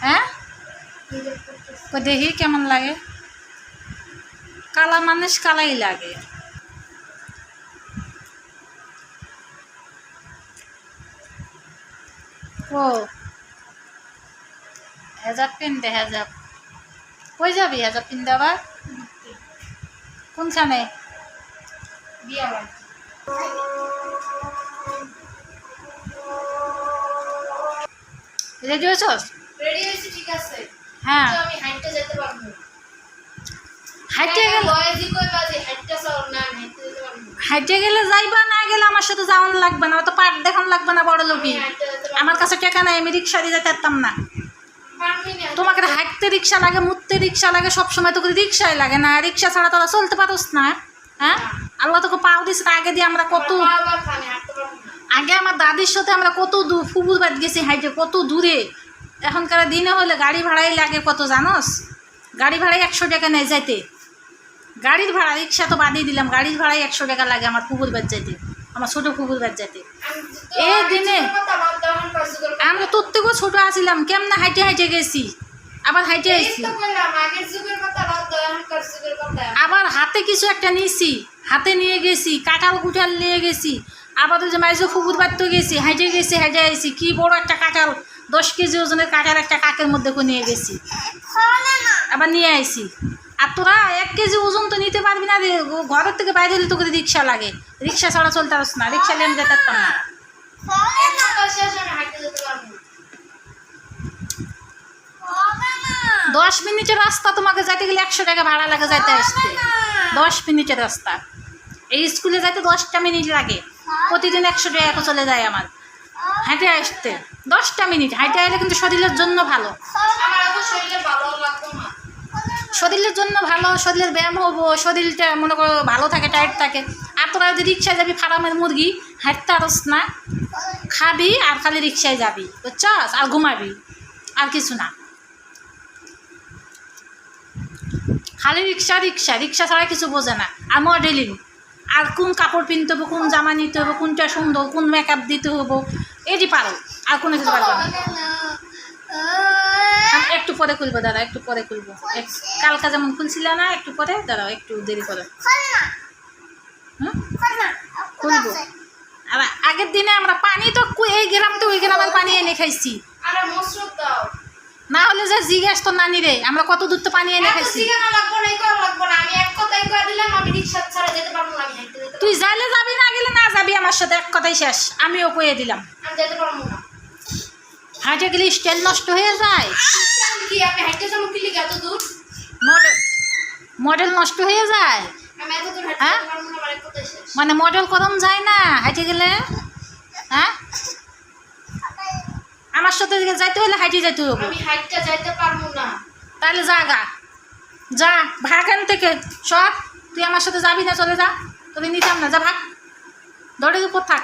হ্যাঁ দেখি কেমন লাগে। কালা মানুষ কালাই লাগে। ও হেজাব পিনতে, হেজাব কই যাবি? হেজাব পিনতে আবার কোনখানে? বিয়া বাড়ি। রেডি হয়েছস? রেডি হয়েছি, ঠিক আছে। হ্যাঁ তো আমি হাইটটা যেতে পারবো। হাইটে গেলে, বয়সই কই বাজে হাইটটা চল না, হাইটটা যেতে পারবো। হাইটে গেলে যাইবা, না গেলে আমার সাথে যাওয়ান লাগবে না, অত পাট দেখান লাগবে না। বড় লোকই আমার কাছে টাকা নাই, আমি রিক্সা দিয়ে যেতে পারতাম না। তোমাকে হাঁটতে রিক্সা লাগে, মুততে রিক্সা লাগে, সবসময় তোকে রিক্সাই লাগে না। রিক্সা ছাড়া তোরা চলতে পারোস না? হ্যাঁ আল্লাহ তোকে পাও দিস। আগে দিয়ে আমরা কত, আগে আমার দাদির সাথে আমরা কত দূর ফুবুর বাদ গেছি হাইটে, কত দূরে। এখনকার দিনে হলে গাড়ি ভাড়াই লাগে কত জানোস? গাড়ি ভাড়াই 100 টাকা নেয় যাইতে। গাড়ির ভাড়া, রিক্সা তো বাদিয়ে দিলাম, গাড়ির ভাড়াই 100 টাকা লাগে আমার ফুবুর বাদ যাইতে, আমার ছোটো ফুবুর বাদ যাইতে। এই দিনে আমরা তোর থেকেও ছোটো আসিলাম, কেমন হাইটে হাইটে গেছি, আবার হাইটে আইছি, আবার হাতে কিছু একটা নিয়েছি, হাতে নিয়ে গেছি, কাঁঠাল কুঠাল নিয়ে গেছি, আবার ওই যে মাইজো ফুবুর বাড়তে গেছি, হাইটে গেছি, হাইটে আইছি। কি বড় একটা কাঁঠাল, 10 কেজি ওজনের কাঁঠাল একটা কাকের মধ্যে নিয়ে গেছি, আবার নিয়ে আইছি। আর তোরা 1 কেজি ওজন তো নিতে পারবি না রে, ঘরের থেকে বাইরে হলে তোকে রিক্সা লাগে, রিক্সা ছাড়া চলতে পারছ না, রিক্সা নিয়ে যেতে পারতাম না। 10 মিনিটের রাস্তা তোমাকে যাইতে গেলে 100 টাকা ভাড়া লাগে যাইতে আসতে। 10 মিনিটের রাস্তা, এই স্কুলে যাইতে 10টা মিনিট লাগে, প্রতিদিন 100 টাকা চলে যায় আমার হাঁটে আসতে। 10টা মিনিট হাঁটে আসলে কিন্তু শরীরের জন্য ভালো, শরীরের জন্য ভালো, শরীরের ব্যায়াম হবো, শরীরটা মনে করো ভালো থাকে, টাইট থাকে। আর তোরা যদি রিক্সায় যাবি ফার্মের মুরগি, হাঁটতে পারস না, খাবি আর খালি রিক্সায় যাবি, বুঝছস, আর ঘুমাবি, আর কিছু না। খালি রিক্সা রিক্সা রিক্সা ছাড়া কিছু বোঝে না। আর মডেলিং, আর কোন কাপড় কিনতে হবো, কোন জামা নিতে হবো, কোনটা সুন্দর, কোন মেকআপ দিতে হবো, এটি পারো, আর কোনো কিছু পারবো না। একটু পরে খুলবো দাদা, একটু পরে খুলবো, কালকা যেমন খুলছিল না, একটু পরে দাদা, একটু দেরি করে খুলবো। আর আগের দিনে আমরা পানি তো এই গ্রাম তো ওই গ্রামের পানি এনে খাইছি, না হলে যে জিজ্ঞাস তো নানি রে, আমরা কত দূর তো পানি এনে খাইছি। তুই যাইলে যাবি, না গেলে না যাবি, আমার সাথে এক কথাই শেষ, আমিও কয়ে দিলাম। হাঁটে গেলে স্টাইল নষ্ট হয়ে যায়, মডেল মডেল নষ্ট হয়ে যায়। হ্যাঁ মানে মডেল করম যায় না হাঁটে গেলে। হ্যাঁ আমার সাথে যাইতে হলে হাইটে যাইতে হবে, তাহলে যা গা, যা ভাগান থেকে সব, তুই আমার সাথে যাবি না, চলে যা, তোকে নিতাম না, যা ভাগ, দড়ির উপর থাক।